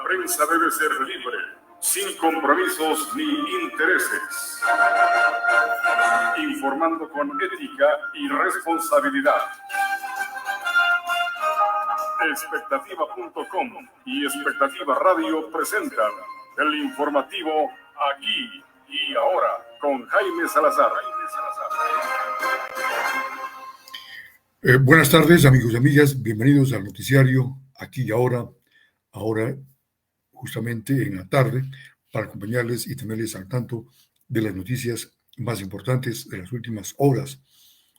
La prensa debe ser libre, sin compromisos ni intereses. Informando con ética y responsabilidad. Expectativa.com y Expectativa Radio presentan el informativo Aquí y Ahora con Jaime Salazar. Buenas tardes, amigos y amigas. Bienvenidos al noticiario Aquí y Ahora justamente en la tarde, para acompañarles y tenerles al tanto de las noticias más importantes de las últimas horas.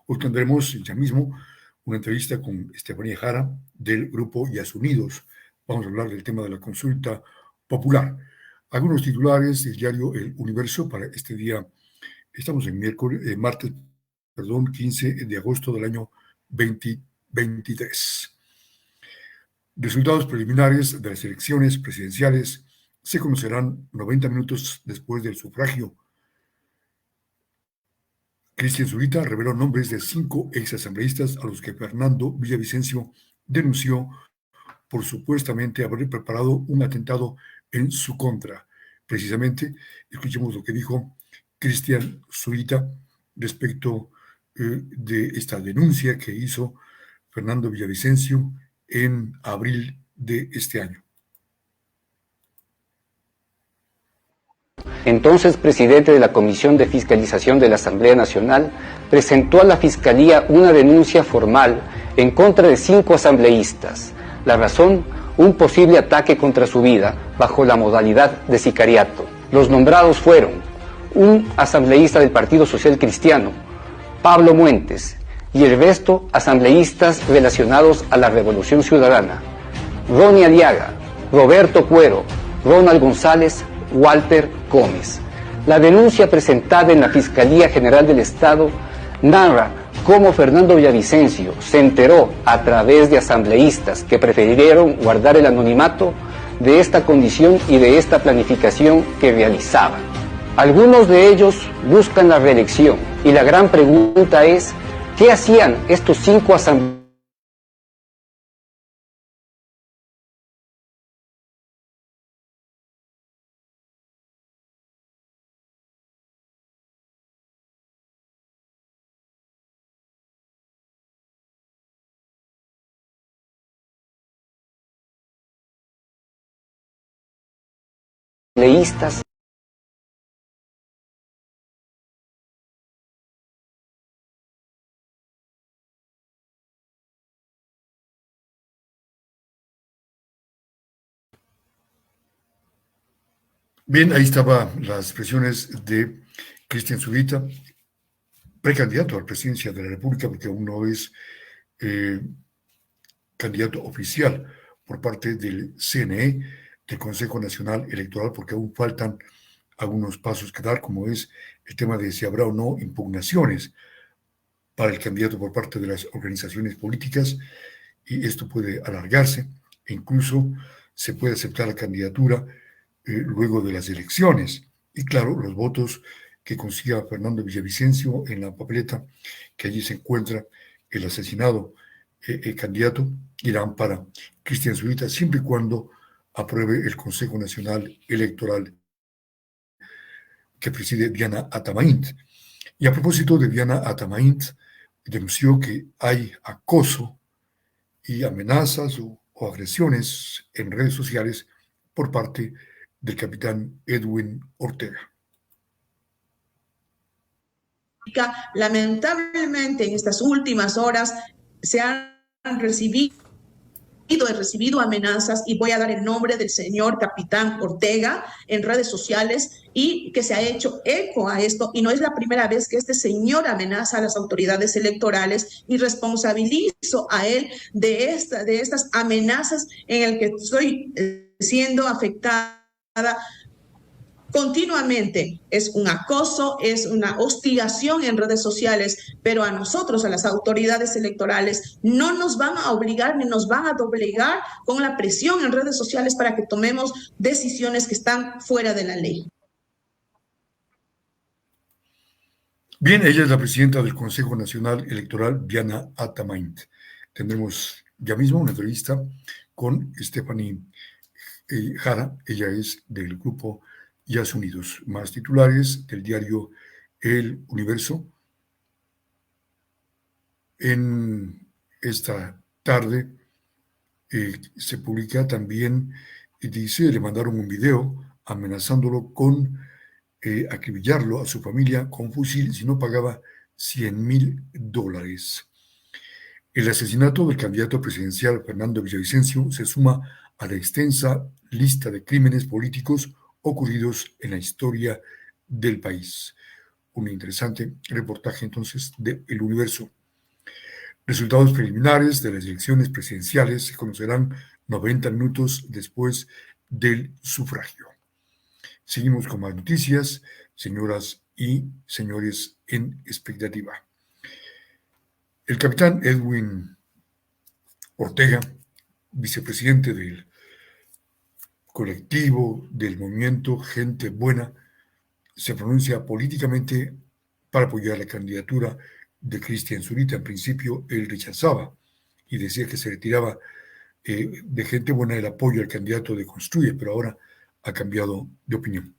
Hoy tendremos ya mismo una entrevista con Estefanía Jara del grupo Yasunidos. Vamos a hablar del tema de la consulta popular. Algunos titulares del diario El Universo para este día. Estamos en martes 15 de agosto del año 2023. Resultados preliminares de las elecciones presidenciales se conocerán 90 minutos después del sufragio. Cristian Zurita reveló nombres de 5 exasambleístas a los que Fernando Villavicencio denunció por supuestamente haber preparado un atentado en su contra. Precisamente, escuchemos lo que dijo Cristian Zurita respecto de esta denuncia que hizo Fernando Villavicencio en abril de este año. Entonces presidente de la Comisión de Fiscalización de la Asamblea Nacional, presentó a la Fiscalía una denuncia formal en contra de 5 asambleístas. La razón, un posible ataque contra su vida bajo la modalidad de sicariato. Los nombrados fueron un asambleísta del Partido Social Cristiano, Pablo Muentes, y el resto asambleístas relacionados a la Revolución Ciudadana: Ronnie Aliaga, Roberto Cuero, Ronald González, Walter Gómez. La denuncia presentada en la Fiscalía General del Estado narra cómo Fernando Villavicencio se enteró a través de asambleístas que prefirieron guardar el anonimato de esta condición y de esta planificación que realizaban. Algunos de ellos buscan la reelección y la gran pregunta es: ¿qué hacían estos 5 asambleístas asambleístas? Bien, ahí estaban las expresiones de Cristian Zurita, precandidato a la presidencia de la República, porque aún no es candidato oficial por parte del CNE, del Consejo Nacional Electoral, porque aún faltan algunos pasos que dar, como es el tema de si habrá o no impugnaciones para el candidato por parte de las organizaciones políticas, y esto puede alargarse e incluso se puede aceptar la candidatura luego de las elecciones. Y claro, los votos que consiga Fernando Villavicencio en la papeleta, que allí se encuentra el asesinado candidato, irán para Cristian Zurita, siempre y cuando apruebe el Consejo Nacional Electoral que preside Diana Atamaint. Y a propósito de Diana Atamaint, denunció que hay acoso y amenazas o agresiones en redes sociales por parte del capitán Edwin Ortega. Lamentablemente, en estas últimas horas se han recibido amenazas, y voy a dar el nombre del señor capitán Ortega en redes sociales, y que se ha hecho eco a esto, y no es la primera vez que este señor amenaza a las autoridades electorales, y responsabilizo a él de estas amenazas en el que estoy siendo afectada continuamente. Es un acoso, es una hostigación en redes sociales, pero a nosotros, a las autoridades electorales, no nos van a obligar ni nos van a doblegar con la presión en redes sociales para que tomemos decisiones que están fuera de la ley. Bien, ella es la presidenta del Consejo Nacional Electoral, Diana Atamaint. Tendremos ya mismo una entrevista con Estefanía Jara. Ella es del grupo Yas Unidos. Más titulares del diario El Universo. En esta tarde se publica también, dice, le mandaron un video amenazándolo con acribillarlo a su familia con fusil si no pagaba $100,000. El asesinato del candidato presidencial Fernando Villavicencio se suma a la extensa lista de crímenes políticos ocurridos en la historia del país. Un interesante reportaje entonces de El Universo. Resultados preliminares de las elecciones presidenciales se conocerán 90 minutos después del sufragio. Seguimos con más noticias, señoras y señores, en expectativa. El capitán Edwin Ortega, vicepresidente del colectivo del movimiento Gente Buena, se pronuncia políticamente para apoyar la candidatura de Cristian Zurita. En principio, él rechazaba y decía que se retiraba de Gente Buena el apoyo al candidato de Construye, pero ahora ha cambiado de opinión.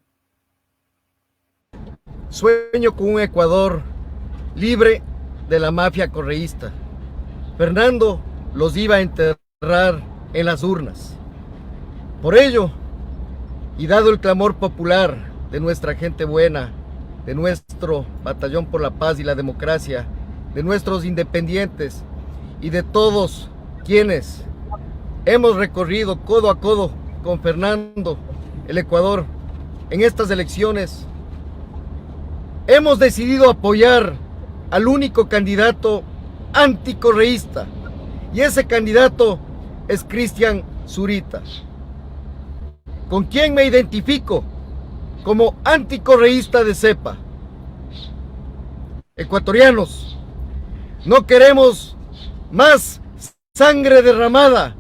Sueño con un Ecuador libre de la mafia correísta. Fernando los iba a enterrar en las urnas. Por ello, y dado el clamor popular de nuestra gente buena, de nuestro batallón por la paz y la democracia, de nuestros independientes y de todos quienes hemos recorrido codo a codo con Fernando el Ecuador en estas elecciones, hemos decidido apoyar al único candidato anticorreísta, y ese candidato es Cristian Zurita, con quien me identifico como anticorreísta de cepa. Ecuatorianos, no queremos más sangre derramada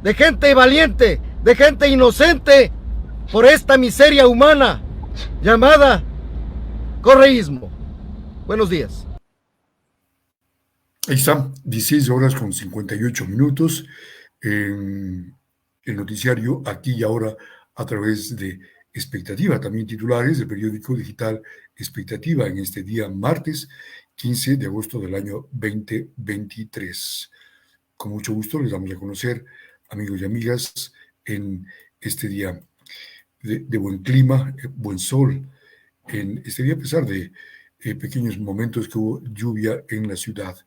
de gente valiente, de gente inocente por esta miseria humana llamada correísmo. Buenos días. Ahí está, 16:58 en el noticiario Aquí y Ahora a través de Expectativa, también titulares del periódico digital Expectativa en este día martes 15 de agosto del año 2023. Con mucho gusto les damos a conocer, amigos y amigas, en este día de buen clima, buen sol, en este día a pesar de pequeños momentos que hubo lluvia en la ciudad.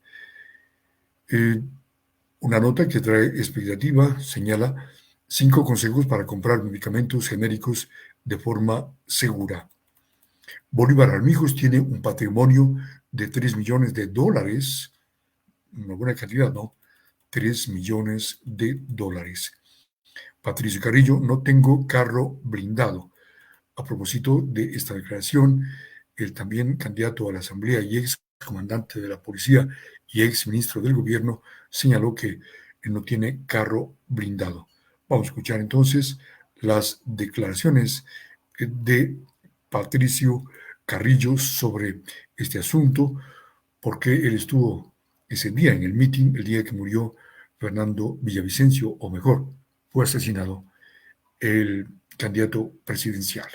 Una nota que trae Expectativa señala 5 consejos para comprar medicamentos genéricos de forma segura. Bolívar Armijos tiene un patrimonio de $3 millones, una buena cantidad, ¿no? $3 millones. Patricio Carrillo, no tengo carro blindado. A propósito de esta declaración, el también candidato a la Asamblea y ex comandante de la policía y ex ministro del gobierno señaló que no tiene carro blindado. Vamos a escuchar entonces las declaraciones de Patricio Carrillo sobre este asunto, porque él estuvo ese día en el mitin, el día que murió Fernando Villavicencio, o mejor, fue asesinado el candidato presidencial,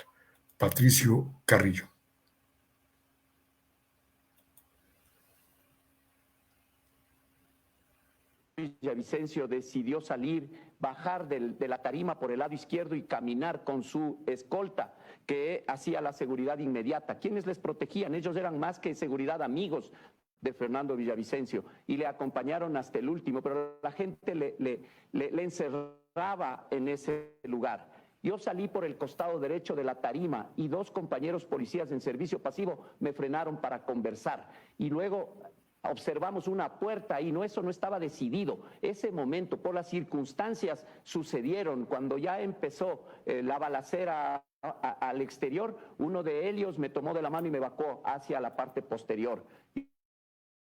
Patricio Carrillo. Villavicencio decidió salir, bajar de la tarima por el lado izquierdo y caminar con su escolta, que hacía la seguridad inmediata. ¿Quiénes les protegían? Ellos eran más que seguridad, amigos de Fernando Villavicencio, y le acompañaron hasta el último, pero la gente le encerraba en ese lugar. Yo salí por el costado derecho de la tarima y 2 compañeros policías en servicio pasivo me frenaron para conversar, y luego observamos una puerta y eso no estaba decidido. Ese momento, por las circunstancias, sucedieron. Cuando ya empezó la balacera al exterior, uno de ellos me tomó de la mano y me evacuó hacia la parte posterior.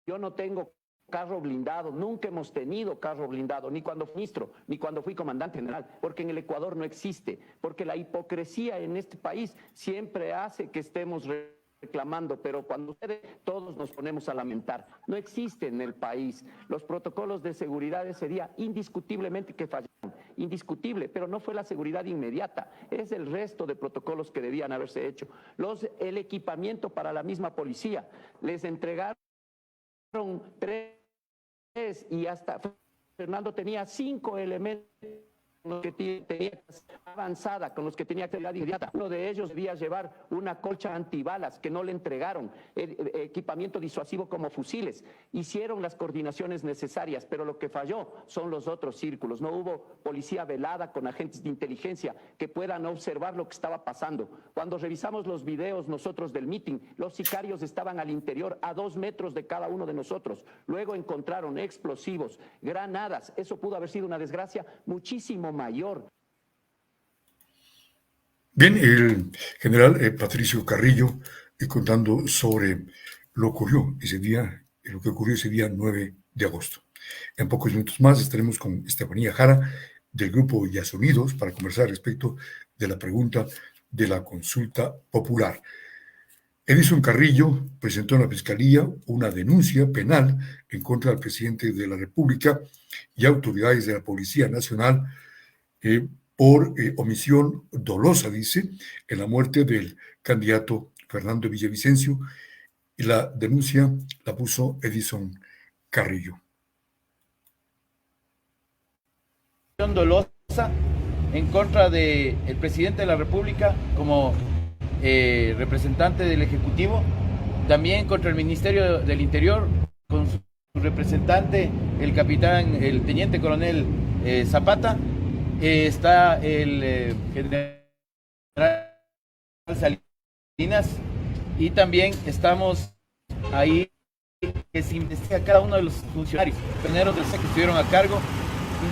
Yo no tengo carro blindado, nunca hemos tenido carro blindado, ni cuando fui ministro, ni cuando fui comandante general, porque en el Ecuador no existe, porque la hipocresía en este país siempre hace que estemos reclamando, pero cuando sucede todos nos ponemos a lamentar. No existe en el país. Los protocolos de seguridad ese día indiscutiblemente que fallaron. indiscutible, pero no fue la seguridad inmediata, es el resto de protocolos que debían haberse hecho. El equipamiento para la misma policía, les entregaron 3 y hasta Fernando tenía 5 elementos que tenía avanzada, con los que tenía actividad inmediata. Uno de ellos debía llevar una colcha antibalas que no le entregaron, equipamiento disuasivo como fusiles. Hicieron las coordinaciones necesarias, pero lo que falló son los otros círculos. No hubo policía velada con agentes de inteligencia que puedan observar lo que estaba pasando. Cuando revisamos los videos nosotros del meeting, los sicarios estaban al interior, a 2 metros de cada uno de nosotros. Luego encontraron explosivos, granadas. Eso pudo haber sido una desgracia muchísimo mayor. Bien, el general Patricio Carrillo contando sobre lo ocurrió ese día, lo que ocurrió ese día 9 de agosto. En pocos minutos más estaremos con Estefanía Jara del grupo Yas Unidos para conversar respecto de la pregunta de la consulta popular. Edison Carrillo presentó en la Fiscalía una denuncia penal en contra del presidente de la República y autoridades de la Policía Nacional por omisión dolosa, dice, en la muerte del candidato Fernando Villavicencio, y la denuncia la puso Edison Carrillo. Dolosa en contra del presidente de la República como representante del Ejecutivo, también contra el Ministerio del Interior, con su representante, el teniente coronel Zapata. Está el general Salinas, y también estamos ahí que se investiga cada uno de los funcionarios primeros del SEC que estuvieron a cargo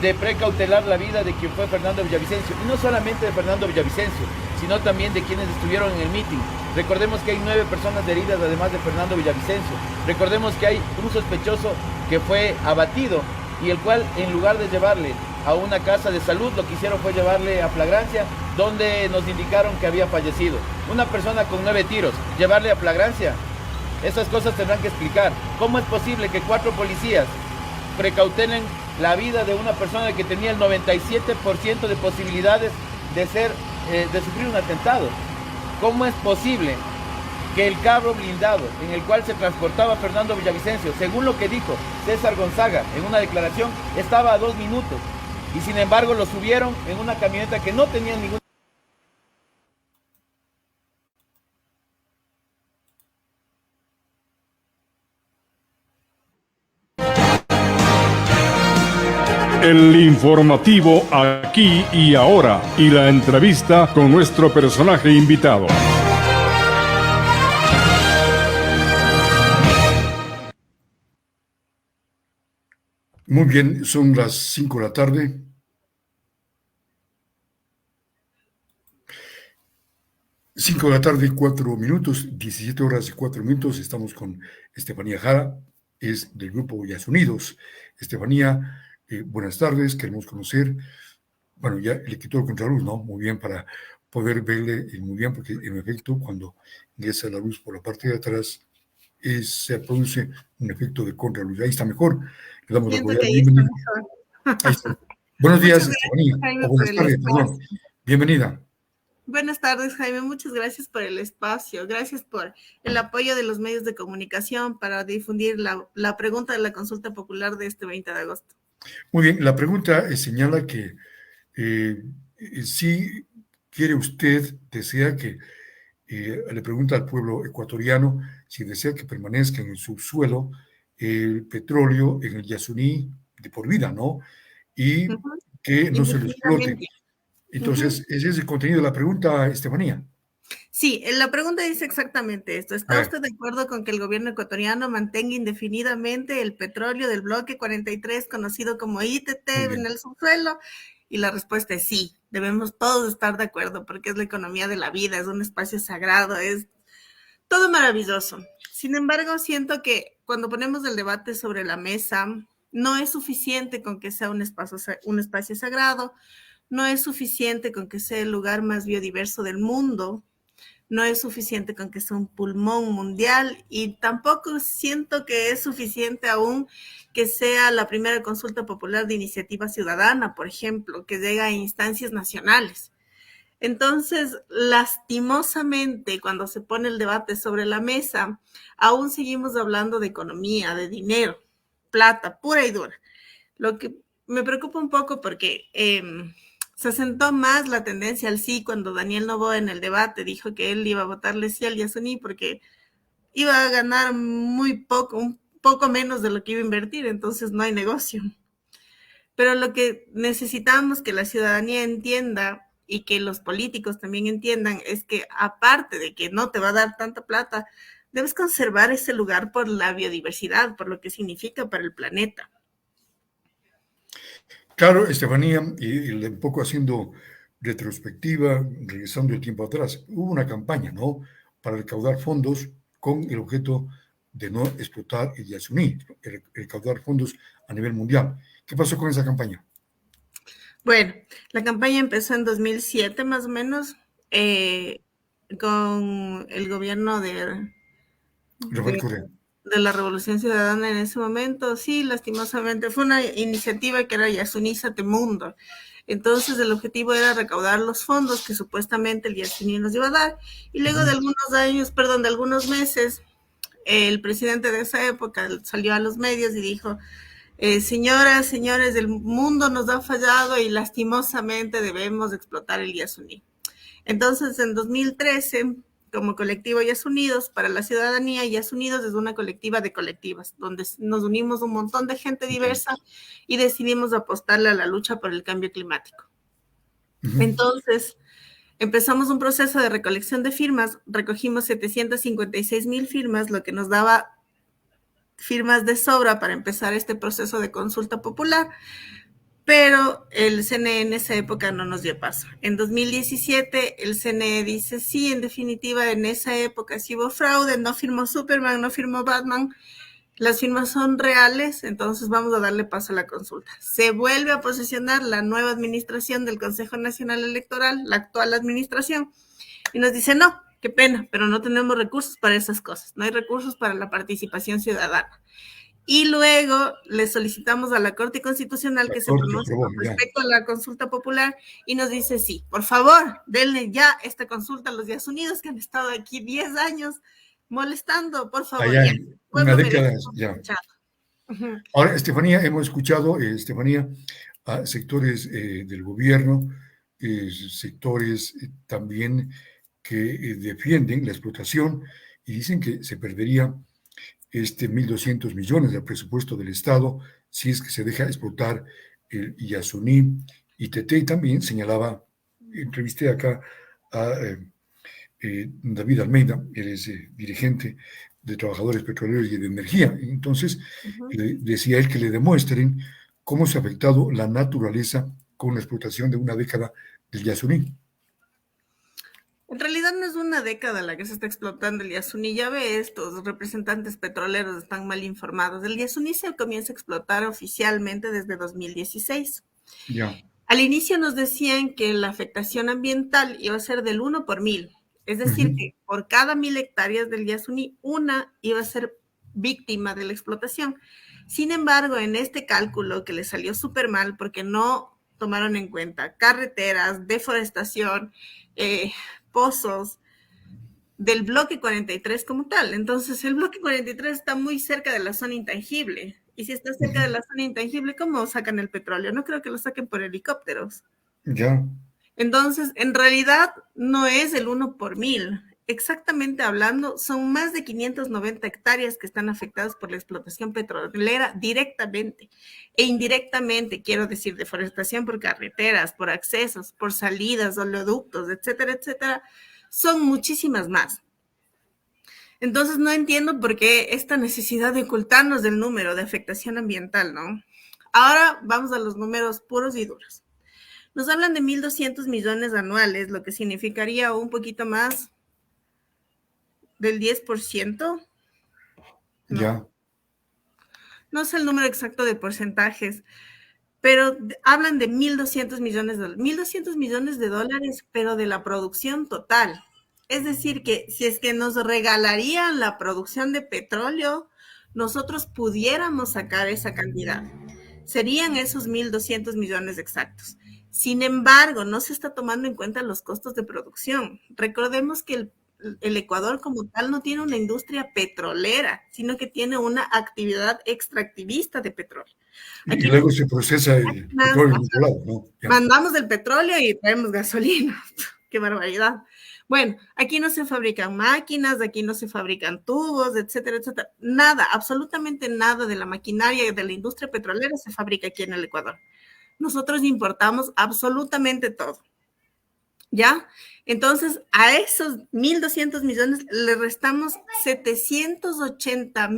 de precautelar la vida de quien fue Fernando Villavicencio, y no solamente de Fernando Villavicencio, sino también de quienes estuvieron en el mitin. Recordemos que hay 9 personas heridas además de Fernando Villavicencio. Recordemos que hay un sospechoso que fue abatido y el cual, en lugar de llevarle a una casa de salud, lo que hicieron fue llevarle a flagrancia, donde nos indicaron que había fallecido. Una persona con 9 tiros, llevarle a flagrancia. Esas cosas tendrán que explicar. ¿Cómo es posible que 4 policías precautelen la vida de una persona que tenía el 97% de posibilidades de sufrir un atentado? ¿Cómo es posible que el carro blindado en el cual se transportaba Fernando Villavicencio, según lo que dijo César Gonzaga en una declaración, estaba a 2 minutos, y sin embargo lo subieron en una camioneta que no tenía ningún... El informativo aquí y ahora, y la entrevista con nuestro personaje invitado. Muy bien, son las 5 de la tarde. Cinco de la tarde, 4 minutos, 17 horas y 4 minutos. Estamos con Estefanía Jara, es del grupo Yas Unidos. Estefanía, buenas tardes, queremos conocer, bueno, ya le quitó el contraluz, ¿no? Muy bien, para poder verle muy bien, porque en efecto, cuando ingresa la luz por la parte de atrás, se produce un efecto de contraluz. Ahí está mejor. Le damos la bienvenida. Ahí está. Buenos días, Estefanía. Jaime, Buenas tardes, perdón. Bienvenida. Buenas tardes, Jaime. Muchas gracias por el espacio. Gracias por el apoyo de los medios de comunicación para difundir la pregunta de la consulta popular de este 20 de agosto. Muy bien. La pregunta señala que si quiere usted, desea que, le pregunta al pueblo ecuatoriano si desea que permanezca en el subsuelo el petróleo en el Yasuní de por vida, ¿no? Y que no se lo explote. Entonces, ese es el contenido de la pregunta, Estefanía. Sí, la pregunta dice exactamente esto. ¿Está usted de acuerdo con que el gobierno ecuatoriano mantenga indefinidamente el petróleo del bloque 43, conocido como ITT, en el subsuelo? Y la respuesta es sí. Debemos todos estar de acuerdo porque es la economía de la vida, es un espacio sagrado, es todo maravilloso. Sin embargo, siento que cuando ponemos el debate sobre la mesa, no es suficiente con que sea un espacio sagrado, no es suficiente con que sea el lugar más biodiverso del mundo, No es suficiente con que sea un pulmón mundial y tampoco siento que es suficiente aún que sea la primera consulta popular de iniciativa ciudadana, por ejemplo, que llega a instancias nacionales. Entonces, lastimosamente, cuando se pone el debate sobre la mesa, aún seguimos hablando de economía, de dinero, plata, pura y dura. Lo que me preocupa un poco porque se asentó más la tendencia al sí cuando Daniel Noboa en el debate dijo que él iba a votarle sí al Yasuní porque iba a ganar muy poco, un poco menos de lo que iba a invertir, entonces no hay negocio. Pero lo que necesitamos que la ciudadanía entienda y que los políticos también entiendan es que aparte de que no te va a dar tanta plata, debes conservar ese lugar por la biodiversidad, por lo que significa para el planeta. Claro, Estefanía, y un poco haciendo retrospectiva, regresando el tiempo atrás, hubo una campaña, ¿no?, para recaudar fondos con el objeto de no explotar el Yasuní, recaudar fondos a nivel mundial. ¿Qué pasó con esa campaña? Bueno, la campaña empezó en 2007 más o menos, con el gobierno Rafael Correa. de la Revolución Ciudadana en ese momento. Sí, lastimosamente fue una iniciativa que era Yasunízate Mundo. Entonces el objetivo era recaudar los fondos que supuestamente el Yasuní nos iba a dar. Y luego de algunos meses, el presidente de esa época salió a los medios y dijo: señoras, señores, el mundo nos ha fallado y lastimosamente debemos explotar el Yasuní. Entonces, en 2013, como colectivo Yasunidos para la ciudadanía, Yasunidos es una colectiva de colectivas, donde nos unimos un montón de gente diversa y decidimos apostarle a la lucha por el cambio climático. Entonces, empezamos un proceso de recolección de firmas, recogimos 756,000 firmas, lo que nos daba firmas de sobra para empezar este proceso de consulta popular, pero el CNE en esa época no nos dio paso. En 2017 el CNE dice: sí, en definitiva en esa época sí hubo fraude, no firmó Superman, no firmó Batman, las firmas son reales, entonces vamos a darle paso a la consulta. Se vuelve a posicionar la nueva administración del Consejo Nacional Electoral, la actual administración, y nos dice: no, qué pena, pero no tenemos recursos para esas cosas, no hay recursos para la participación ciudadana. Y luego le solicitamos a la Corte Constitucional que se pronuncie con respecto a la consulta popular y nos dice: sí, por favor, denle ya esta consulta a los Yasunidos que han estado aquí 10 años molestando, por favor. Allá, una década ya. Ahora, Estefanía, hemos escuchado, Estefanía, a sectores del gobierno, sectores también que defienden la explotación y dicen que se perdería 1.200 millones del presupuesto del Estado si es que se deja explotar el Yasuní. Y Tete también señalaba, entrevisté acá a David Almeida, él es dirigente de trabajadores petroleros y de energía. Entonces, decía él que le demuestren cómo se ha afectado la naturaleza con la explotación de una década del Yasuní. En realidad no es una década la que se está explotando el Yasuní. Ya ve, estos representantes petroleros están mal informados. El Yasuní se comienza a explotar oficialmente desde 2016. Ya. Al inicio nos decían que la afectación ambiental iba a ser del 1 por 1000. Es decir, que por cada 1000 hectáreas del Yasuní, una iba a ser víctima de la explotación. Sin embargo, en este cálculo que le salió súper mal porque no tomaron en cuenta carreteras, deforestación, pozos del bloque 43 como tal. Entonces, el bloque 43 está muy cerca de la zona intangible. Y si está cerca de la zona intangible, ¿cómo sacan el petróleo? No creo que lo saquen por helicópteros. Ya. Entonces, en realidad, no es el 1 por 1000. Exactamente hablando, son más de 590 hectáreas que están afectadas por la explotación petrolera directamente e indirectamente, quiero decir, deforestación por carreteras, por accesos, por salidas, oleoductos, etcétera, etcétera, son muchísimas más. Entonces no entiendo por qué esta necesidad de ocultarnos del número de afectación ambiental, ¿no? Ahora vamos a los números puros y duros. Nos hablan de 1.200 millones anuales, lo que significaría un poquito más del 10%. ¿No? Ya. No sé el número exacto de porcentajes, pero hablan de 1.200 millones de dólares. 1.200 millones de dólares, pero de la producción total. Es decir, que si es que nos regalarían la producción de petróleo, nosotros pudiéramos sacar esa cantidad. Serían esos 1.200 millones exactos. Sin embargo, no se está tomando en cuenta los costos de producción. Recordemos que el Ecuador como tal no tiene una industria petrolera, sino que tiene una actividad extractivista de petróleo. Y luego se procesa el petróleo en otro lado, ¿no? Ya. Mandamos el petróleo y traemos gasolina. ¡Qué barbaridad! Bueno, aquí no se fabrican máquinas, aquí no se fabrican tubos, etcétera, etcétera. Nada, absolutamente nada de la maquinaria de la industria petrolera se fabrica aquí en el Ecuador. Nosotros importamos absolutamente todo. ¿Ya? Entonces, a esos 1.200 millones le restamos 780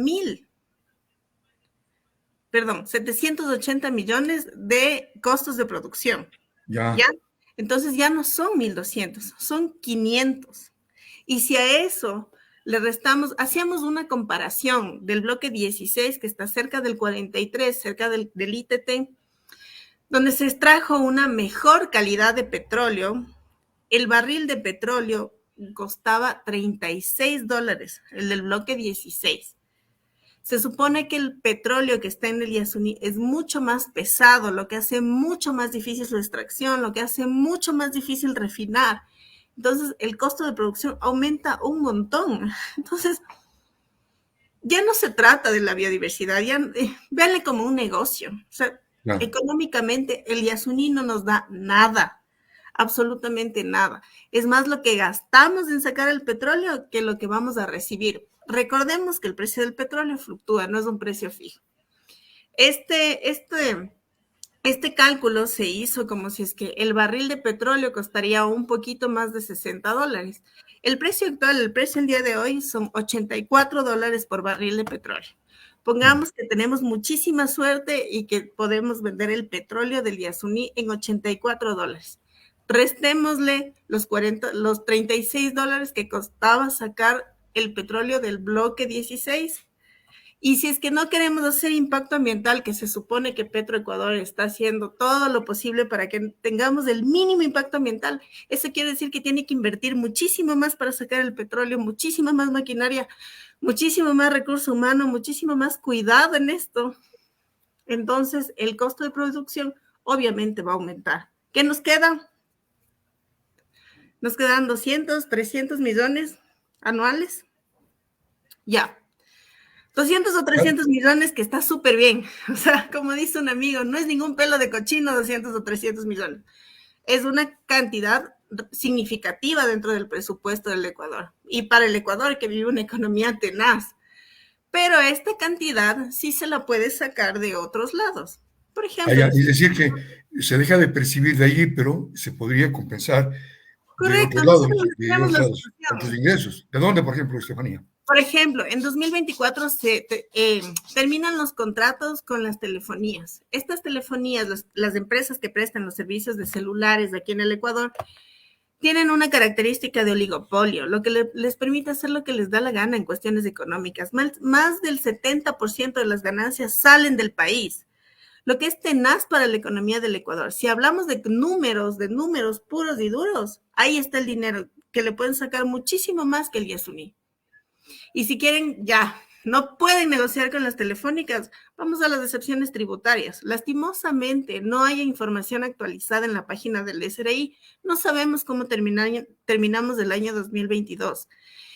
millones de costos de producción. Ya. ¿Ya? Entonces ya no son 1.200, son 500. Y si a eso le restamos, hacíamos una comparación del bloque 16, que está cerca del 43, cerca del ITT, donde se extrajo una mejor calidad de petróleo. El barril de petróleo costaba $36, el del bloque 16. Se supone que el petróleo que está en el Yasuní es mucho más pesado, lo que hace mucho más difícil su extracción, lo que hace mucho más difícil refinar. Entonces, el costo de producción aumenta un montón. Entonces, ya no se trata de la biodiversidad, véanle como un negocio. O sea, claro, económicamente, el Yasuní no nos da nada, absolutamente nada. Es más lo que gastamos en sacar el petróleo que lo que vamos a recibir. Recordemos que el precio del petróleo fluctúa, no es un precio fijo. Este cálculo se hizo como si es que el barril de petróleo costaría un poquito más de $60. El precio actual, el precio el día de hoy son $84 por barril de petróleo. Pongamos que tenemos muchísima suerte y que podemos vender el petróleo del Yasuní en $84. Restémosle los $36 que costaba sacar el petróleo del bloque 16. Y si es que no queremos hacer impacto ambiental, que se supone que Petroecuador está haciendo todo lo posible para que tengamos el mínimo impacto ambiental, eso quiere decir que tiene que invertir muchísimo más para sacar el petróleo, muchísima más maquinaria, muchísimo más recurso humano, muchísimo más cuidado en esto. Entonces, el costo de producción obviamente va a aumentar. ¿Qué nos queda? Nos quedan 200, 300 millones anuales. Ya. 200 o 300 millones, que está súper bien. O sea, como dice un amigo, no es ningún pelo de cochino 200 o 300 millones. Es una cantidad significativa dentro del presupuesto del Ecuador. Y para el Ecuador, que vive una economía tenaz. Pero esta cantidad sí se la puede sacar de otros lados. Por ejemplo... Es decir, que se deja de percibir de allí, pero se podría compensar. Correcto. De otros lados, otros ingresos. ¿De dónde, por ejemplo, Estefanía? Por ejemplo, en 2024 terminan los contratos con las telefonías. Estas telefonías, las empresas que prestan los servicios de celulares aquí en el Ecuador, tienen una característica de oligopolio, lo que les permite hacer lo que les da la gana en cuestiones económicas. Más del 70% de las ganancias salen del país, lo que es tenaz para la economía del Ecuador. Si hablamos de números puros y duros, ahí está el dinero, que le pueden sacar muchísimo más que el Yasuní. Y si quieren, ya, no pueden negociar con las telefónicas, vamos a las excepciones tributarias. Lastimosamente, no hay información actualizada en la página del SRI. No sabemos cómo terminamos el año 2022.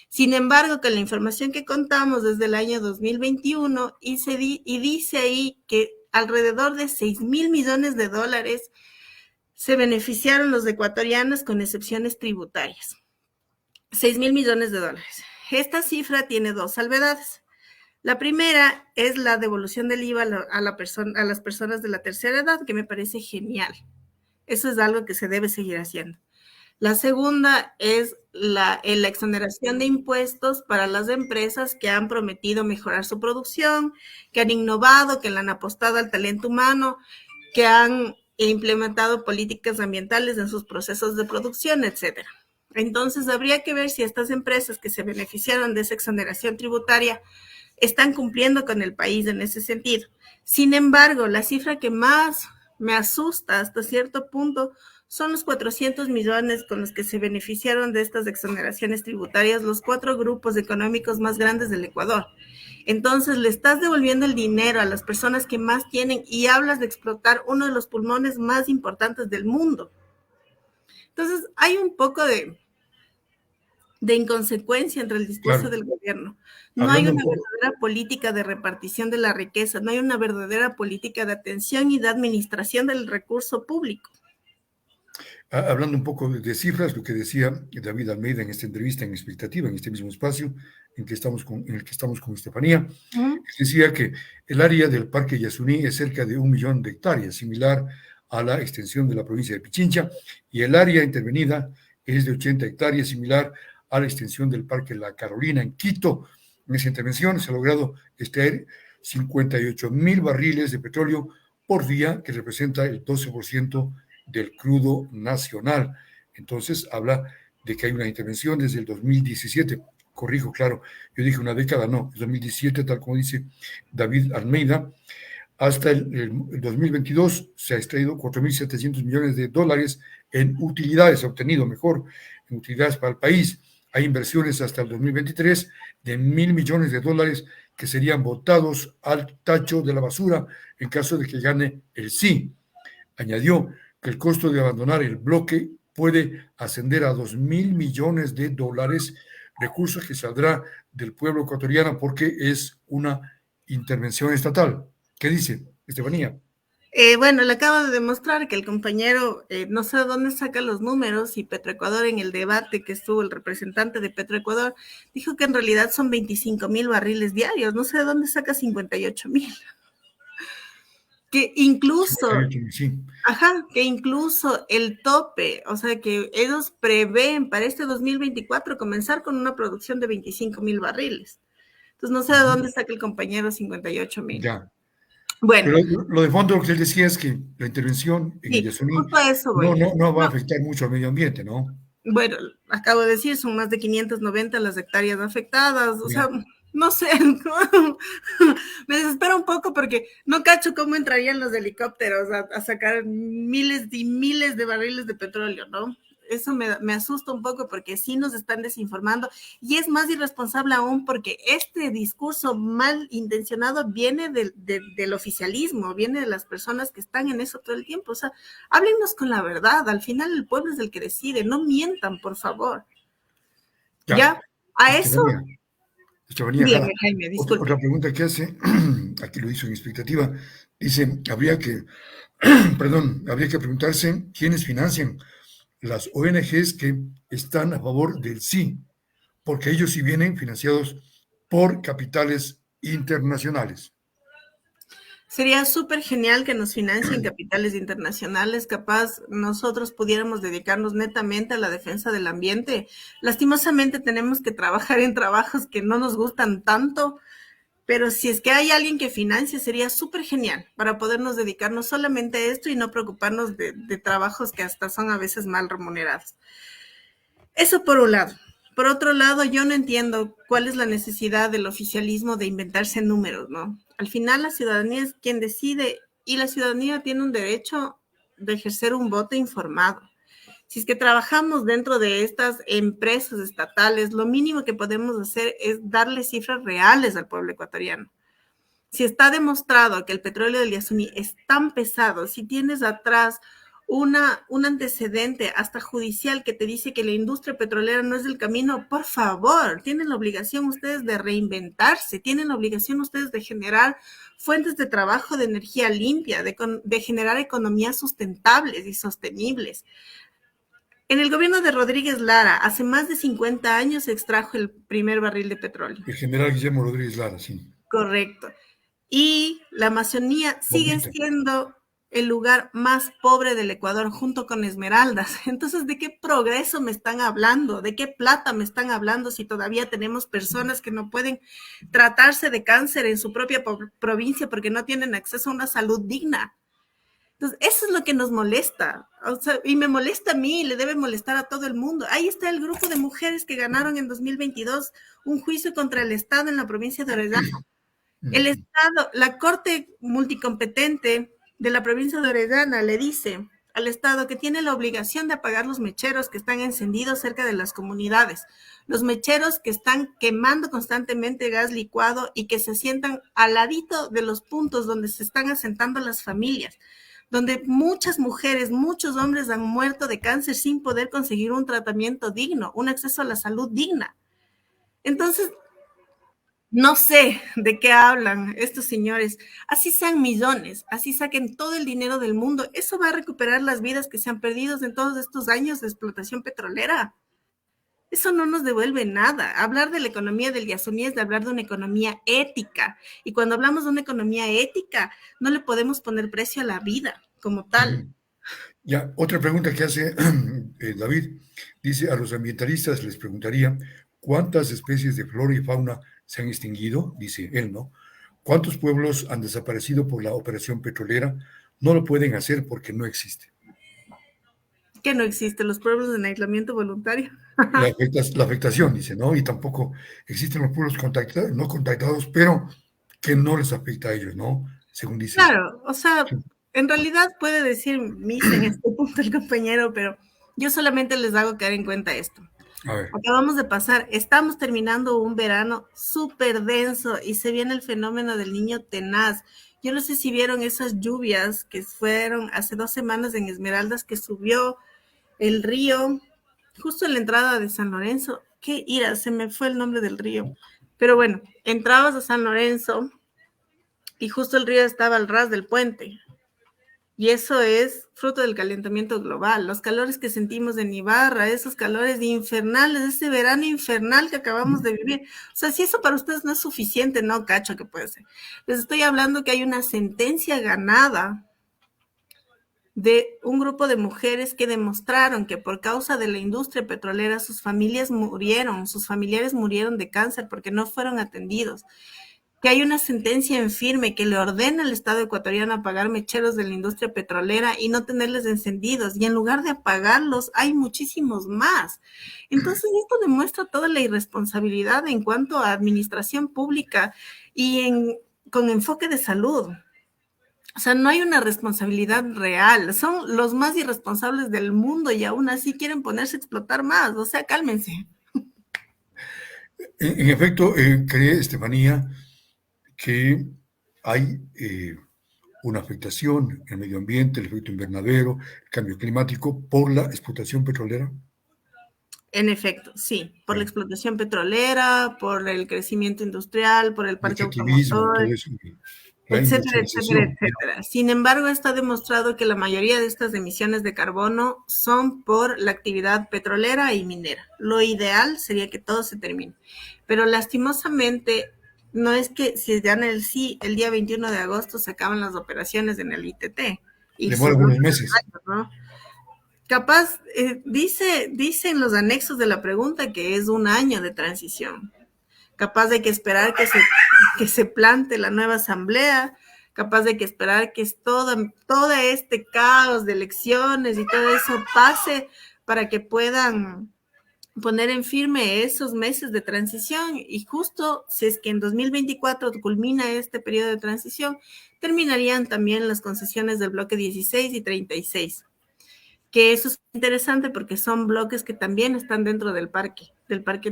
Sin embargo, con la información que contamos desde el año 2021, y dice ahí que alrededor de $6,000 millones se beneficiaron los ecuatorianos con excepciones tributarias. $6,000 millones. Esta cifra tiene dos salvedades. La primera es la devolución del IVA a las personas de la tercera edad, que me parece genial. Eso es algo que se debe seguir haciendo. La segunda es la exoneración de impuestos para las empresas que han prometido mejorar su producción, que han innovado, que le han apostado al talento humano, que han implementado políticas ambientales en sus procesos de producción, etcétera. Entonces, habría que ver si estas empresas que se beneficiaron de esa exoneración tributaria están cumpliendo con el país en ese sentido. Sin embargo, la cifra que más me asusta hasta cierto punto son los 400 millones con los que se beneficiaron de estas exoneraciones tributarias los 4 grupos económicos más grandes del Ecuador. Entonces le estás devolviendo el dinero a las personas que más tienen y hablas de explotar uno de los pulmones más importantes del mundo. Entonces hay un poco de inconsecuencia entre el discurso del gobierno. No hay una verdadera política de repartición de la riqueza, no hay una verdadera política de atención y de administración del recurso público. Hablando un poco de cifras, lo que decía David Almeida en esta entrevista en Expectativa, en este mismo espacio en el que estamos con Estefanía, decía que el área del Parque Yasuní es cerca de 1 millón de hectáreas, similar a la extensión de la provincia de Pichincha, y el área intervenida es de 80 hectáreas, similar a la extensión del Parque La Carolina en Quito. En esa intervención se ha logrado extraer 58,000 barriles de petróleo por día, que representa el 12% del crudo nacional. Entonces habla de que hay una intervención desde el 2017. Corrijo, claro, yo dije una década, no, el 2017, tal como dice David Almeida, hasta el 2022 se ha extraído 4.700 millones de dólares en utilidades, obtenido mejor, en utilidades para el país. Hay inversiones hasta el 2023 de 1.000 millones de dólares que serían botados al tacho de la basura en caso de que gane el sí. Añadió que el costo de abandonar el bloque puede ascender a 2.000 millones de dólares, recursos que saldrá del pueblo ecuatoriano porque es una intervención estatal. ¿Qué dice, Estefanía? Bueno, le acabo de demostrar que el compañero no sé de dónde saca los números, y Petroecuador, en el debate que estuvo el representante de Petroecuador, dijo que en realidad son 25,000 barriles diarios. No sé de dónde saca 58,000. Que incluso, que incluso el tope, o sea, que ellos prevén para este 2024 comenzar con una producción de 25,000 barriles. Entonces, no sé de dónde saca el compañero 58,000. Ya. Bueno. Pero lo de fondo lo que él decía es que la intervención en el Yasuní no va a afectar mucho al medio ambiente, ¿no? Bueno, acabo de decir, son más de 590 las hectáreas afectadas, o sea, no sé, me desespera un poco porque no cacho cómo entrarían los helicópteros a sacar miles y miles de barriles de petróleo, ¿no? Eso me asusta un poco porque sí nos están desinformando, y es más irresponsable aún porque este discurso mal intencionado viene del oficialismo, viene de las personas que están en eso todo el tiempo. O sea, háblennos con la verdad, al final el pueblo es el que decide, no mientan, por favor. ¿Ya? A eso... Dígame, Jaime, disculpe. Otra pregunta que hace, aquí lo hizo en Expectativa, dice, habría que preguntarse quiénes financian las ONGs que están a favor del sí, porque ellos sí vienen financiados por capitales internacionales. Sería súper genial que nos financien capitales internacionales, capaz nosotros pudiéramos dedicarnos netamente a la defensa del ambiente. Lastimosamente tenemos que trabajar en trabajos que no nos gustan tanto, pero si es que hay alguien que financie, sería súper genial para podernos dedicarnos solamente a esto y no preocuparnos de trabajos que hasta son a veces mal remunerados. Eso por un lado. Por otro lado, yo no entiendo cuál es la necesidad del oficialismo de inventarse números, ¿no? Al final la ciudadanía es quien decide, y la ciudadanía tiene un derecho de ejercer un voto informado. Si es que trabajamos dentro de estas empresas estatales, lo mínimo que podemos hacer es darle cifras reales al pueblo ecuatoriano. Si está demostrado que el petróleo del Yasuní es tan pesado, si tienes atrás un antecedente hasta judicial que te dice que la industria petrolera no es el camino, por favor, tienen la obligación ustedes de reinventarse, tienen la obligación ustedes de generar fuentes de trabajo de energía limpia, de generar economías sustentables y sostenibles. En el gobierno de Rodríguez Lara, hace más de 50 años se extrajo el primer barril de petróleo. El general Guillermo Rodríguez Lara, sí. Correcto. Y la Amazonía sigue siendo el lugar más pobre del Ecuador, junto con Esmeraldas. Entonces, ¿de qué progreso me están hablando? ¿De qué plata me están hablando si todavía tenemos personas que no pueden tratarse de cáncer en su propia provincia porque no tienen acceso a una salud digna? Entonces, eso es lo que nos molesta. O sea, y me molesta a mí, y le debe molestar a todo el mundo. Ahí está el grupo de mujeres que ganaron en 2022 un juicio contra el Estado en la provincia de Orellana. El Estado, la Corte Multicompetente de la provincia de Orellana le dice al Estado, que tiene la obligación de apagar los mecheros que están encendidos cerca de las comunidades, los mecheros que están quemando constantemente gas licuado y que se sientan al ladito de los puntos donde se están asentando las familias, donde muchas mujeres, muchos hombres han muerto de cáncer sin poder conseguir un tratamiento digno, un acceso a la salud digna. Entonces, no sé de qué hablan estos señores. Así sean millones, así saquen todo el dinero del mundo, ¿eso va a recuperar las vidas que se han perdido en todos estos años de explotación petrolera? Eso no nos devuelve nada. Hablar de la economía del Yasuní es de hablar de una economía ética. Y cuando hablamos de una economía ética, no le podemos poner precio a la vida como tal. Ya, otra pregunta que hace David, dice, a los ambientalistas les preguntaría, ¿cuántas especies de flora y fauna se han extinguido? Dice él, ¿no? ¿Cuántos pueblos han desaparecido por la operación petrolera? No lo pueden hacer porque no existe. Que no existe, los pueblos en aislamiento voluntario. La afectación, dice, ¿no? Y tampoco existen los pueblos no contactados, pero que no les afecta a ellos, ¿no? Según dice. Claro, o sea, en realidad puede decir misa en este punto el compañero, pero yo solamente les hago caer en cuenta esto. Acabamos de pasar, estamos terminando un verano súper denso y se viene el fenómeno del niño tenaz. Yo no sé si vieron esas lluvias que fueron hace 2 semanas en Esmeraldas, que subió el río justo en la entrada de San Lorenzo. Qué ira, se me fue el nombre del río. Pero bueno, entrabas a San Lorenzo y justo el río estaba al ras del puente. Y eso es fruto del calentamiento global. Los calores que sentimos en Ibarra, esos calores infernales, ese verano infernal que acabamos de vivir. O sea, si eso para ustedes no es suficiente, no cacho que puede ser. Les estoy hablando que hay una sentencia ganada de un grupo de mujeres que demostraron que por causa de la industria petrolera sus familiares murieron de cáncer porque no fueron atendidos. Que hay una sentencia en firme que le ordena al Estado ecuatoriano apagar mecheros de la industria petrolera y no tenerles encendidos, y en lugar de apagarlos hay muchísimos más. Entonces esto demuestra toda la irresponsabilidad en cuanto a administración pública y con enfoque de salud. O sea, no hay una responsabilidad real, son los más irresponsables del mundo y aún así quieren ponerse a explotar más, o sea, cálmense. En efecto, cree Estefanía que hay una afectación en el medio ambiente, el efecto invernadero, el cambio climático por la explotación petrolera. En efecto, sí, por la explotación petrolera, por el crecimiento industrial, por el parque automotor, etcétera, etcétera, etcétera. Sin embargo, está demostrado que la mayoría de estas emisiones de carbono son por la actividad petrolera y minera. Lo ideal sería que todo se termine, pero lastimosamente no es que si dan el sí, el día 21 de agosto se acaban las operaciones en el ITT. Demora unos meses. ¿No? Capaz, dice en los anexos de la pregunta que es 1 año de transición. Capaz de que esperar que se plante la nueva asamblea, capaz de que esperar que todo este caos de elecciones y todo eso pase para que puedan poner en firme esos meses de transición, y justo si es que en 2024 culmina este periodo de transición, terminarían también las concesiones del bloque 16 y 36, que eso es interesante porque son bloques que también están dentro del parque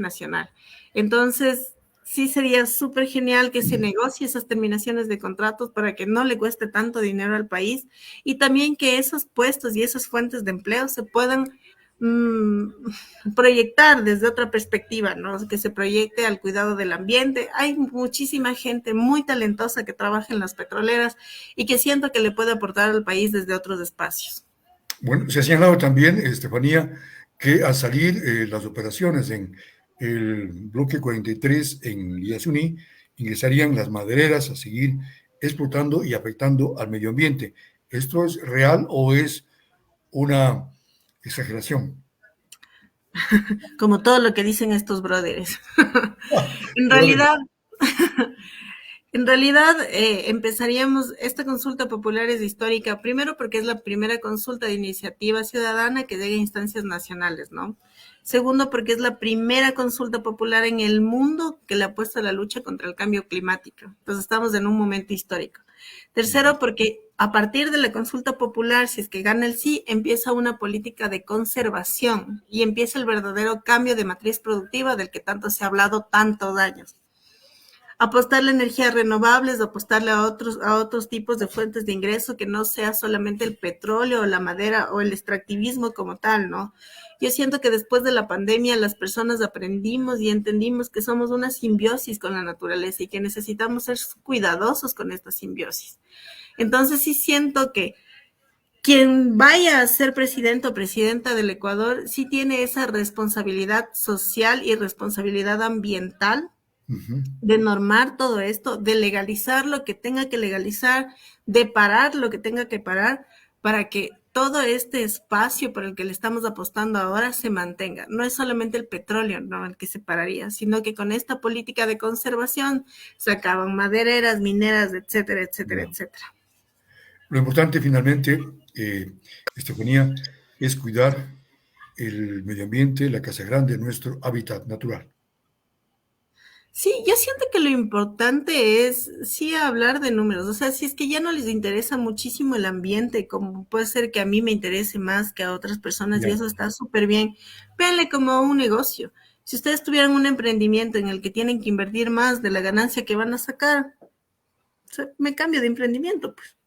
nacional. Entonces, sí sería súper genial que se negocie esas terminaciones de contratos para que no le cueste tanto dinero al país, y también que esos puestos y esas fuentes de empleo se puedan proyectar desde otra perspectiva, ¿no? Que se proyecte al cuidado del ambiente. Hay muchísima gente muy talentosa que trabaja en las petroleras y que siento que le puede aportar al país desde otros espacios. Bueno, se ha señalado también, Estefanía, que al salir las operaciones en el bloque 43 en Yasuní, ingresarían las madereras a seguir explotando y afectando al medio ambiente. ¿Esto es real o es una exageración? Como todo lo que dicen estos brothers. En realidad, empezaríamos, esta consulta popular es histórica, primero porque es la primera consulta de iniciativa ciudadana que llega a instancias nacionales, ¿no? Segundo, porque es la primera consulta popular en el mundo que le apuesta a la lucha contra el cambio climático. Entonces estamos en un momento histórico. Tercero, porque a partir de la consulta popular, si es que gana el sí, empieza una política de conservación y empieza el verdadero cambio de matriz productiva del que tanto se ha hablado tantos años. Apostarle a energías renovables, apostarle a otros tipos de fuentes de ingreso que no sea solamente el petróleo o la madera o el extractivismo como tal, ¿no? Yo siento que después de la pandemia las personas aprendimos y entendimos que somos una simbiosis con la naturaleza y que necesitamos ser cuidadosos con esta simbiosis. Entonces sí siento que quien vaya a ser presidente o presidenta del Ecuador sí tiene esa responsabilidad social y responsabilidad ambiental de normar todo esto, de legalizar lo que tenga que legalizar, de parar lo que tenga que parar, para que todo este espacio por el que le estamos apostando ahora se mantenga. No es solamente el petróleo, ¿no?, el que se pararía, sino que con esta política de conservación se acaban madereras, mineras, etcétera, etcétera, etcétera. Lo importante finalmente, Estefanía, es cuidar el medio ambiente, la Casa Grande, nuestro hábitat natural. Sí, yo siento que lo importante es sí hablar de números, o sea, si es que ya no les interesa muchísimo el ambiente, como puede ser que a mí me interese más que a otras personas, y eso está súper bien, véanle como un negocio. Si ustedes tuvieran un emprendimiento en el que tienen que invertir más de la ganancia que van a sacar, o sea, me cambio de emprendimiento, pues.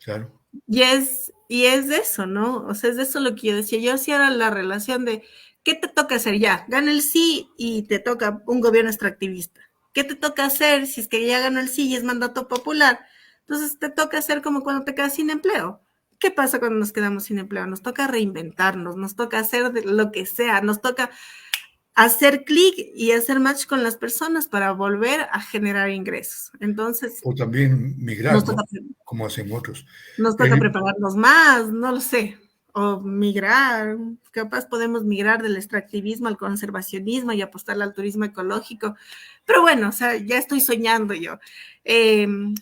Claro. Y es de eso, ¿no? O sea, es de eso lo que yo decía. Yo hacía la relación de, ¿qué te toca hacer ya? Gana el sí y te toca un gobierno extractivista. ¿Qué te toca hacer si es que ya ganó el sí y es mandato popular? Entonces te toca hacer como cuando te quedas sin empleo. ¿Qué pasa cuando nos quedamos sin empleo? Nos toca reinventarnos, nos toca hacer lo que sea, nos toca hacer clic y hacer match con las personas para volver a generar ingresos. Entonces, o también migrar, ¿no?, como hacen otros. Nos toca prepararnos más, no lo sé, o migrar, capaz podemos migrar del extractivismo al conservacionismo y apostarle al turismo ecológico, pero bueno, o sea, ya estoy soñando yo.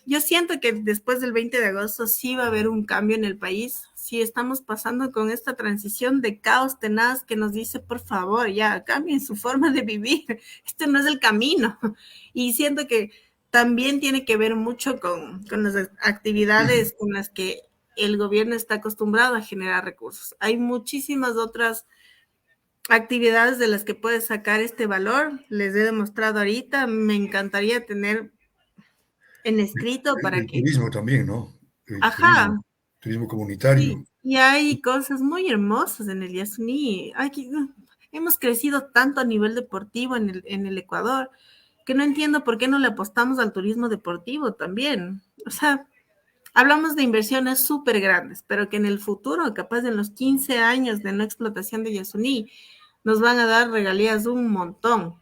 Yo siento que después del 20 de agosto sí va a haber un cambio en el país, sí estamos pasando con esta transición de caos tenaz que nos dice, por favor, ya cambien su forma de vivir, este no es el camino, y siento que también tiene que ver mucho con las actividades con las que el gobierno está acostumbrado a generar recursos. Hay muchísimas otras actividades de las que puede sacar este valor. Les he demostrado ahorita, me encantaría tener en escrito para el que... turismo también, ¿no? Ajá. Turismo comunitario. Sí, y hay cosas muy hermosas en el Yasuní. Hemos crecido tanto a nivel deportivo en el Ecuador, que no entiendo por qué no le apostamos al turismo deportivo también. O sea, hablamos de inversiones súper grandes, pero que en el futuro, capaz de los 15 años de no explotación de Yasuní, nos van a dar regalías un montón.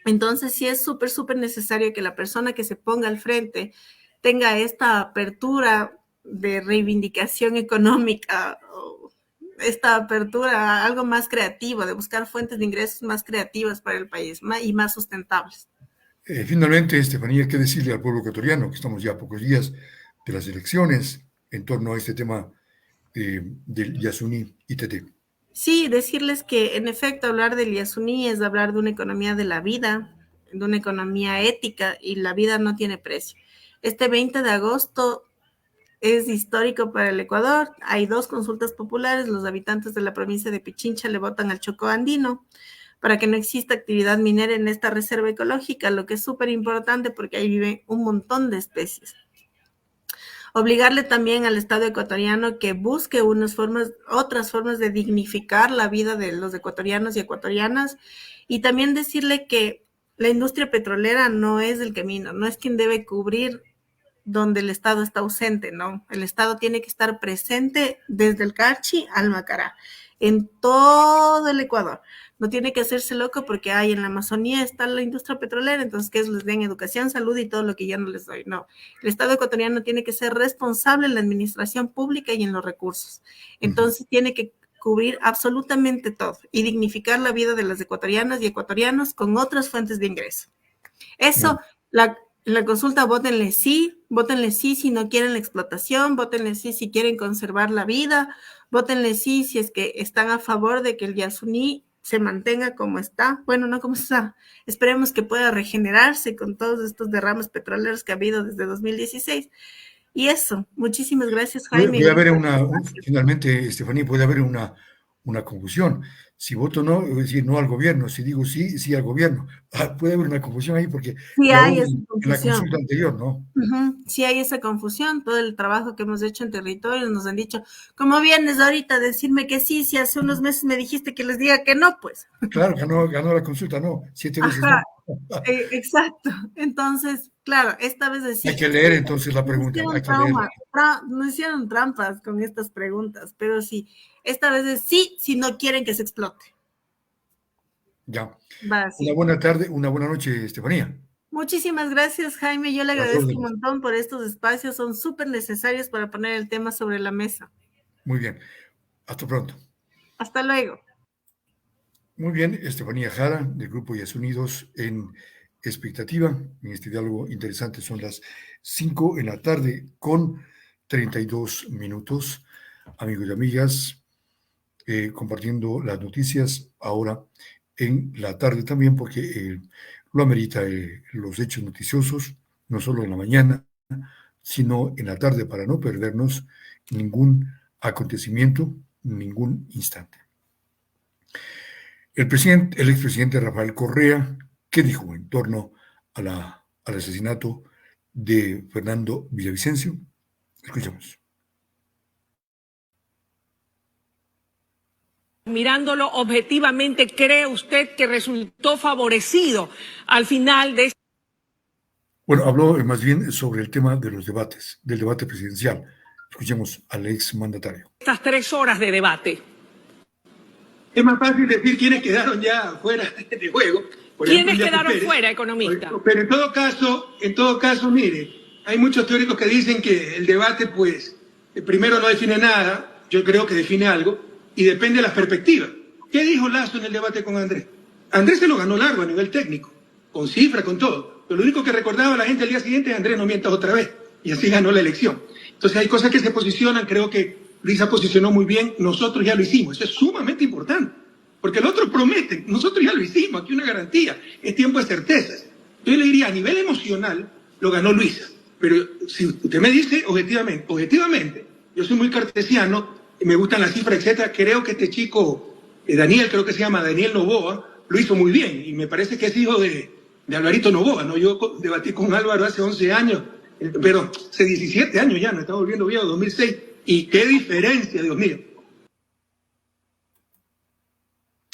Entonces, sí es súper, súper necesario que la persona que se ponga al frente tenga esta apertura de reivindicación económica, esta apertura a algo más creativo, de buscar fuentes de ingresos más creativas para el país y más sustentables. Finalmente, Estefanía, ¿qué decirle al pueblo ecuatoriano, que estamos ya a pocos días de las elecciones, en torno a este tema del Yasuní ITT? Sí, decirles que en efecto hablar del Yasuní es hablar de una economía de la vida, de una economía ética, y la vida no tiene precio. Este 20 de agosto es histórico para el Ecuador. Hay 2 consultas populares. Los habitantes de la provincia de Pichincha le votan al Chocó andino para que no exista actividad minera en esta reserva ecológica, lo que es súper importante porque ahí viven un montón de especies. Obligarle también al Estado ecuatoriano que busque otras formas de dignificar la vida de los ecuatorianos y ecuatorianas, y también decirle que la industria petrolera no es el camino, no es quien debe cubrir donde el Estado está ausente, ¿no? El Estado tiene que estar presente desde el Carchi al Macará, en todo el Ecuador. No tiene que hacerse loco porque en la Amazonía está la industria petrolera, entonces que les den educación, salud y todo lo que yo no les doy. No, el Estado ecuatoriano tiene que ser responsable en la administración pública y en los recursos. Entonces tiene que cubrir absolutamente todo y dignificar la vida de las ecuatorianas y ecuatorianos con otras fuentes de ingreso. Eso, la consulta, vótenle sí si no quieren la explotación, vótenle sí si quieren conservar la vida, vótenle sí si es que están a favor de que el Yasuní se mantenga como está, bueno, no como está, esperemos que pueda regenerarse con todos estos derrames petroleros que ha habido desde 2016, Y eso, muchísimas gracias, Jaime. Puede haber finalmente, Estefanía, puede haber una confusión. Si voto no, es decir, no al gobierno. Si digo sí, sí al gobierno. Puede haber una confusión ahí porque sí hay esa en la consulta anterior, ¿no? Sí hay esa confusión. Todo el trabajo que hemos hecho en territorio nos han dicho, ¿cómo vienes ahorita a decirme que sí? Si hace unos meses me dijiste que les diga que no, pues. Claro, ganó la consulta, no. 7 veces no. Exacto. Entonces, claro, esta vez sí. Hay que leer entonces la pregunta. No hicieron trampas con estas preguntas, pero sí, esta vez es sí, si no quieren que se explote. Ya. Sí. Una buena tarde, una buena noche, Estefanía. Muchísimas gracias, Jaime. Yo le agradezco un montón por estos espacios. Son súper necesarios para poner el tema sobre la mesa. Muy bien. Hasta pronto. Hasta luego. Muy bien, Estefanía Jara, del Grupo Yas Unidos en Expectativa. En este diálogo interesante son las 5 de la tarde con 32 minutos. Amigos y amigas, compartiendo las noticias ahora en la tarde también, porque lo amerita los hechos noticiosos, no solo en la mañana, sino en la tarde, para no perdernos ningún acontecimiento, ningún instante. El expresidente Rafael Correa, ¿qué dijo en torno al asesinato de Fernando Villavicencio? Escuchamos. Mirándolo objetivamente, ¿cree usted que resultó favorecido al final de este? Bueno, habló más bien sobre el tema de los debates, del debate presidencial. Escuchemos al ex mandatario. Estas 3 horas de debate. Es más fácil decir quiénes quedaron ya fuera de juego. ¿Quiénes quedaron fuera, economista? Pero en todo caso, mire, hay muchos teóricos que dicen que el debate, pues, primero no define nada, yo creo que define algo, y depende de las perspectivas. ¿Qué dijo Lasso en el debate con Andrés? Andrés se lo ganó largo a nivel técnico, con cifras, con todo. Pero lo único que recordaba a la gente al día siguiente es: Andrés, no mientas otra vez. Y así ganó la elección. Entonces hay cosas que se posicionan, creo que Luisa posicionó muy bien, nosotros ya lo hicimos. Eso es sumamente importante. Porque el otro promete, nosotros ya lo hicimos, aquí una garantía, es tiempo de certezas. Yo le diría, a nivel emocional, lo ganó Luisa. Pero si usted me dice objetivamente, yo soy muy cartesiano, me gustan las cifras, etcétera. Creo que este chico, Daniel, creo que se llama Daniel Noboa, lo hizo muy bien. Y me parece que es hijo de Alvarito Noboa, ¿no? Yo debatí con Álvaro hace 11 años, pero hace 17 años ya, me estaba volviendo viejo, 2006. Y qué diferencia, Dios mío.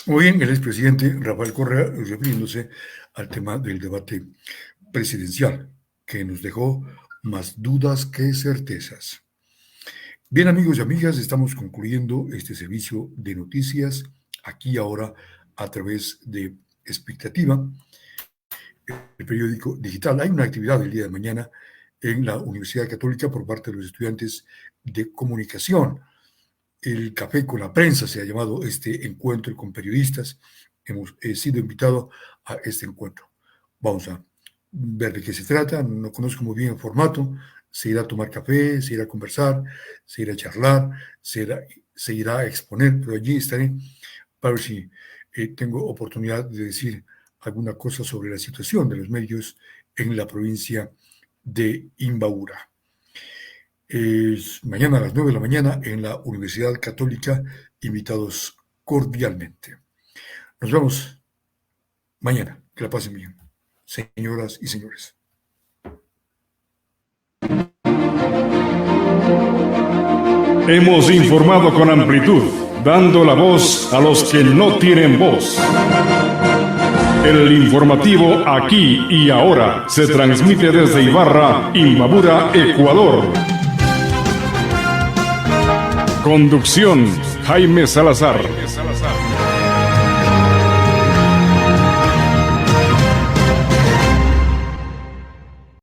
Muy bien, el expresidente Rafael Correa refiriéndose al tema del debate presidencial, que nos dejó más dudas que certezas. Bien, amigos y amigas, estamos concluyendo este servicio de noticias aquí ahora a través de Expectativa, el periódico digital. Hay una actividad el día de mañana en la Universidad Católica por parte de los estudiantes de comunicación. El café con la prensa se ha llamado este encuentro con periodistas. Hemos sido invitados a este encuentro. Vamos a ver de qué se trata. No conozco muy bien el formato. Se irá a tomar café, se irá a conversar, se irá a charlar, se irá a exponer, pero allí estaré para ver si tengo oportunidad de decir alguna cosa sobre la situación de los medios en la provincia de Imbabura. Mañana a las 9 de la mañana en la Universidad Católica, invitados cordialmente. Nos vemos mañana. Que la pasen bien, señoras y señores. Hemos informado con amplitud, dando la voz a los que no tienen voz. El informativo Aquí y Ahora se transmite desde Ibarra, Imbabura, Ecuador. Conducción: Jaime Salazar.